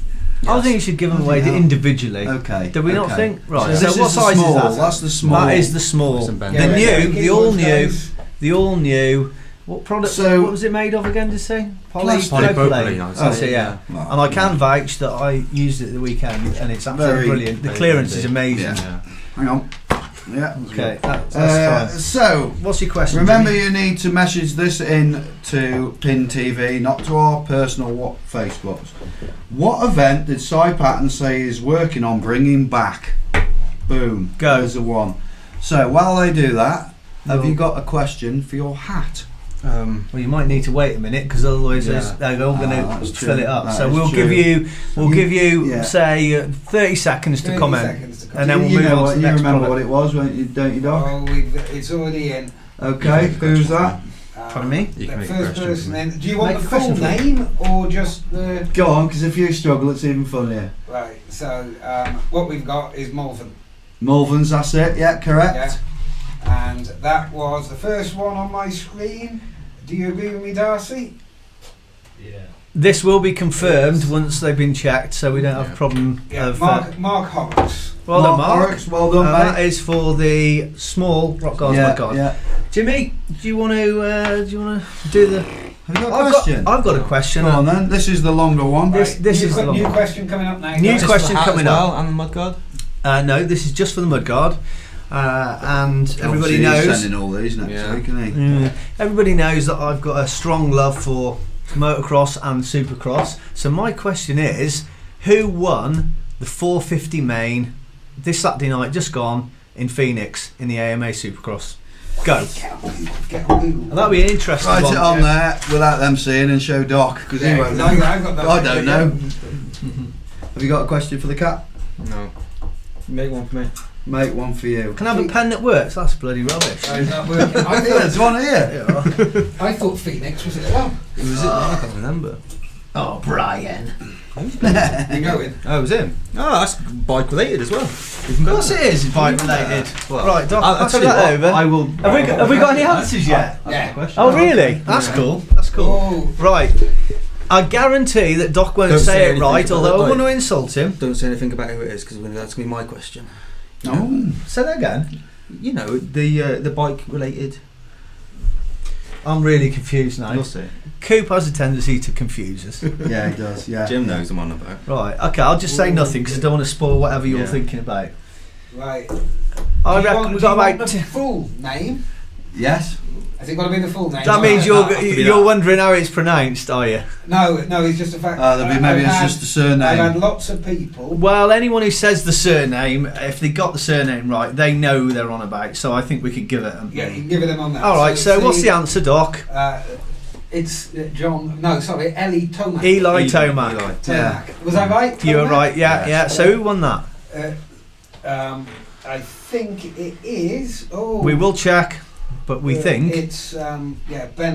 I think you should give them away Bloody hell. individually. Okay. Do we not okay. think? Right. So, So, this what is the size small. is that? That's the small. That is the small. Some The bend. new, the all new, Guys. the all new. What product? So- what was it made of again? To say Plastic. Polypropylene, I would That's say, it. Yeah. Well, And I can vouch that I used it the weekend, and it's absolutely Very- brilliant. The very clearance is handy. amazing. Yeah. Hang on. Yeah. Okay, that's fine. So, What's your question? remember Jimmy? you need to message this in to Pin TV, not to our personal Facebooks. What event did Cy Patton say he's working on bringing back? Boom. Go. There's the one. So, while they do that, have Well- you got a question for your hat? Well, you might need to wait a minute because otherwise Yeah. they're all going that's to true. fill it up. That So is we'll true. give you Yeah. say 30 seconds to 30 comment, seconds to and then we'll you move know on what, to the you next remember product. what it was, don't you, Doc? Oh, it's already in. Okay, who's that? Pardon me? You can The make a first question person for me. in. Do you want Make the a question full for me. name or just the... Go on, because if you struggle, it's even funnier. Right, so what we've got is Malvern. Malvern's, that's it, yeah, correct. Yeah. And that was the first one on my screen. Do you agree with me, Darcy? Yeah. This will be confirmed Yes. once they've been checked, so we don't have a Yeah. problem. Yeah, Of, Mark Horrocks. well done, Mark. Horrocks, well done, That mate. is for the small rock guards. Yeah, My God, yeah. Jimmy, do you want to do the? Have you got a question? I've got a question. Go on then, this is the longer one. This New is the que- new long- question coming up now. New guys. question coming up. And the mudguard. No, this is just for the mudguard, and everybody Obviously, he's knows. sending all these next Yeah. week, isn't he? Everybody knows that I've got a strong love for motocross and supercross. So my question is, who won the 450 main this Saturday night, just gone, in Phoenix in the AMA Supercross? Go. Get on Google. And that'll be an interesting Write one. it on there without them seeing and show Doc, because he Yeah, won't no, know. I've got that. I don't know. Have you got a question for the cat? No. Make one for me. Make one for you. Can I have a pen that works? That's bloody rubbish. It's not working. I, There's one here. I thought Phoenix was at club. Who was it? I can't remember. Oh, Brian. You going? Oh, it was him. Oh, that's bike related as well. Of course it is bike related. Well, Right, Doc, I'll pass tell you that what, over. I will. Have we got any answers yet? Yeah. Oh, really? That's cool. That's cool. Oh, Right. I guarantee that Doc won't Don't say say it anything right, about although I it, want to insult him. Don't say anything about who it is because that's gonna be my question. Oh. Say that again. You know the bike related. I'm really confused now. You'll see. Coop has a tendency to confuse us. Yeah, he does. Yeah. Jim knows I'm on about. Right, okay, I'll just say Ooh. nothing because I don't want to spoil whatever you're Yeah. thinking about. right. I Do you reckon want- we've do got you want about. the full name? Yes. Has it got to be the full name? That means have to be you're that. wondering how it's pronounced, are you? No, it's just a fact. Maybe it's just the I've had surname. lots of people. Well, anyone who says the surname, if they got the surname right, they know who they're on about. So I think we could give it them. Yeah, you can give it them on that. All right. So what's the see, answer, Doc? It's John. No, sorry, Ellie Tomac. Eli Tomac. Eli. Yeah. Was I right? You were Tomac? right. Yeah, yeah. So who won that? I think it is. Oh, We will check, but we think. it's Ben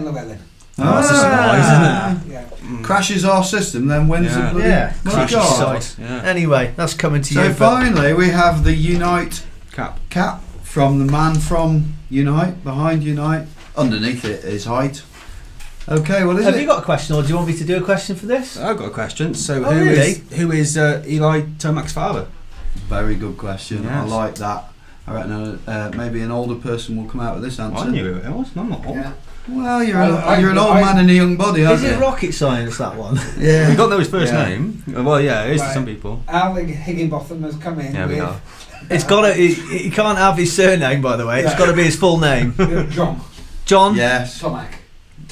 Llewellyn. Oh, that's a surprise, isn't Yeah. Crashes our system, then wins Yeah. the bloody. Yeah, My crashes God. site. Yeah. Anyway, that's coming to So you. but- finally, we have the Unite Cap. cap from the man from Unite, behind Unite. Underneath it is height. Okay, what is Have it? you got a question, or do you want me to do a question for this? I've got a question. So Oh, really? who is Eli Tomac's father? Very good question. I Yes. like that. I reckon maybe an older person will come out with this answer. I knew who it was. I'm not old. Yeah. Well, you're I- an old I- man in a young body, aren't Is you? it rocket science, that one? Yeah. We don't know his first Yeah. name. Well, yeah, it is to Right. some people. Al Higginbotham has come in Yeah, we with are. It's got to. He can't have his surname, by the way. It's Yeah. got to be his full name. John John. Yes. Tomac.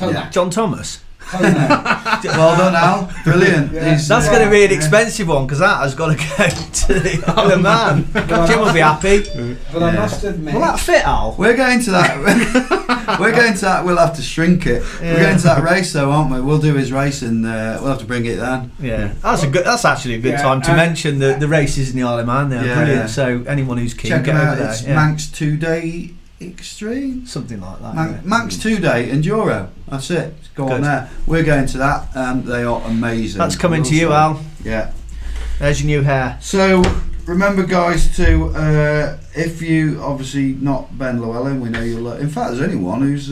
Yeah. Tomac. John Thomas. Tomac. Well done, Al. Brilliant. Yeah. He's, That's Yeah. going to be an yeah. expensive one because that has got to go to the other man. Jim will be happy. But I Yeah. must admit, Will that fit, Al? We're going to that. We're going to that. We'll have to shrink it. Yeah. We're going to that race, though, aren't we? We'll do his race, and we'll have to bring it then. Yeah, that's a good. That's actually a good Yeah, time to and- mention the races in the Isle of Man. They're Yeah. brilliant. So anyone who's keen, Check get him over out. there. It's Yeah. Manx 2-day Extreme. Something like that. Man- Manx 2-day Enduro. That's it. Go on Good. there. We're going to that, and they are amazing. That's coming We'll to you, see. Al. Yeah. There's your new hair. So remember, guys, to if you obviously not Ben Llewellyn, we know you'll. In fact, there's only one who's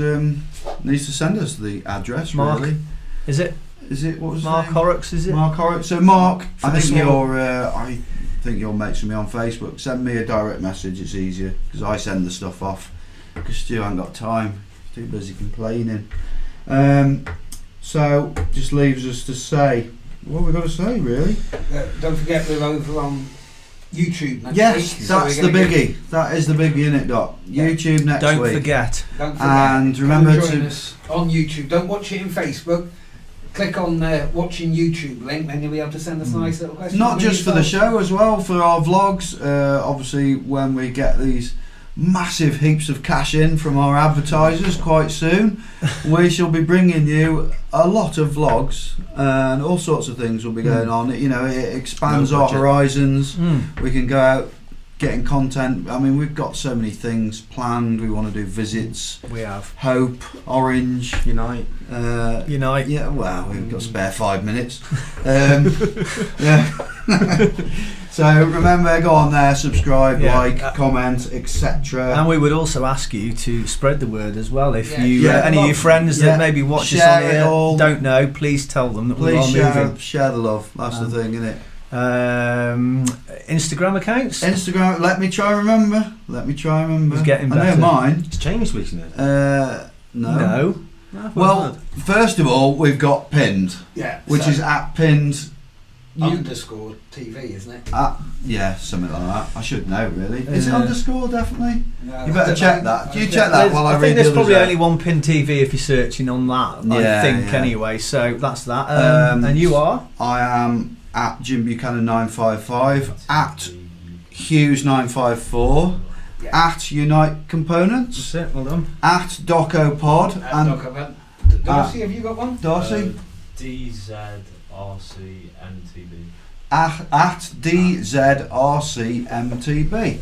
needs to send us the address. Mark. Really, Is it what was his Mark name? Horrocks? Is it? Mark Horrocks. So Mark, For I the think small- you're mates with me on Facebook. Send me a direct message. It's easier because I send the stuff off because Stu ain't got time. He's too busy complaining. So just leaves us to say what we've got to say, really. Don't forget we're over on YouTube next week. Yes, so that's we're the gonna biggie. That is the biggie, innit, Doc? Yeah. YouTube next Don't week. forget. Don't forget. And Come remember join to us on YouTube. Don't watch it in Facebook. Click on the watching YouTube link, then you'll be able to send us a nice little question. not just for the show as well, for our vlogs. Obviously, when we get these massive heaps of cash in from our advertisers quite soon, we shall be bringing you a lot of vlogs and all sorts of things will be going on. You know, it expands No our budget. horizons. Mm. We can go out getting content. I mean, we've got so many things planned. We want to do visits, We have. Hope, Orange, Unite. Unite. yeah, well, we've got spare 5 minutes. Yeah. So remember, go on there, subscribe, Yeah. like, comment, etc. And we would also ask you to spread the word as well. If Yeah. you, Yeah. any of your friends Yeah. that maybe watch us Share on it here all. don't know, please tell them that we Please are moving. share the love. That's the thing, isn't it? Instagram accounts. Instagram. Let me try and remember. It's getting I know better. mine. It's changed recently. No. No. Well, first of all, we've got pinned, Yeah. which so is at pinned. underscore TV, isn't it? Yeah, something like that. I should know, really. Is it Uh, underscore, definitely? No, You better I check don't that. know. Do you check that while I think read there's the probably others out? only one pin TV if you're searching on that. Yeah, I think yeah. anyway. So that's that. And you are I am at Jim Buchanan 955, at Hughes 954, Yeah. at Unite Components, that's it. Well done. at Doco Pod, and Doc, Darcy, have you got one? Darcy DZRCMTB. at DZRCMTB.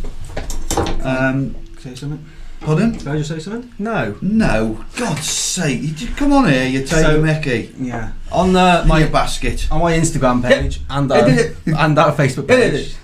Say something? Pardon? Can I just say something? No. No, God's sake! Come on here, you take So- Mickey. Yeah. On My my basket. on my Instagram page and our Facebook page,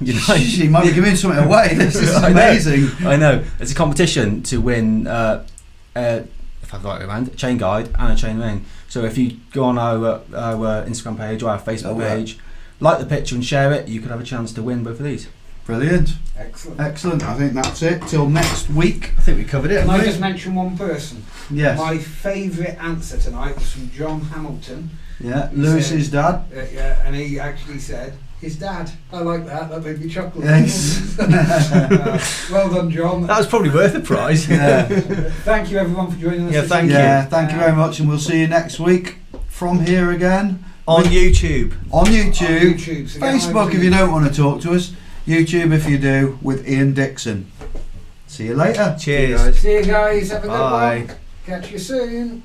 She might be giving something away. This is I know. amazing. I know. It's a competition to win, if I've got it around, a chain guide and a chain ring. So if you go on our Instagram page or our Facebook Oh, yeah. page, like the picture and share it, you could have a chance to win both of these. Brilliant. Excellent. Excellent. I think that's it. Till next week. I think we covered it. Can I haven't we? just mention one person? Yes. My favourite answer tonight was from John Hamilton. Yeah. Lewis's dad. Yeah, and he actually said, his dad. I like that. That made me chuckle. Yes. Well done, John. That was probably worth a prize. Yeah. Thank you, everyone, for joining us. Yeah, this thank evening. you. Yeah. Thank you very much, and we'll see you next week from here again On YouTube. on On YouTube, YouTube. So get on Facebook over if you don't want to talk to us, YouTube if you do, with Ian Dixon. See you later. Cheers. See you guys. Have a good Bye. one. Catch you soon.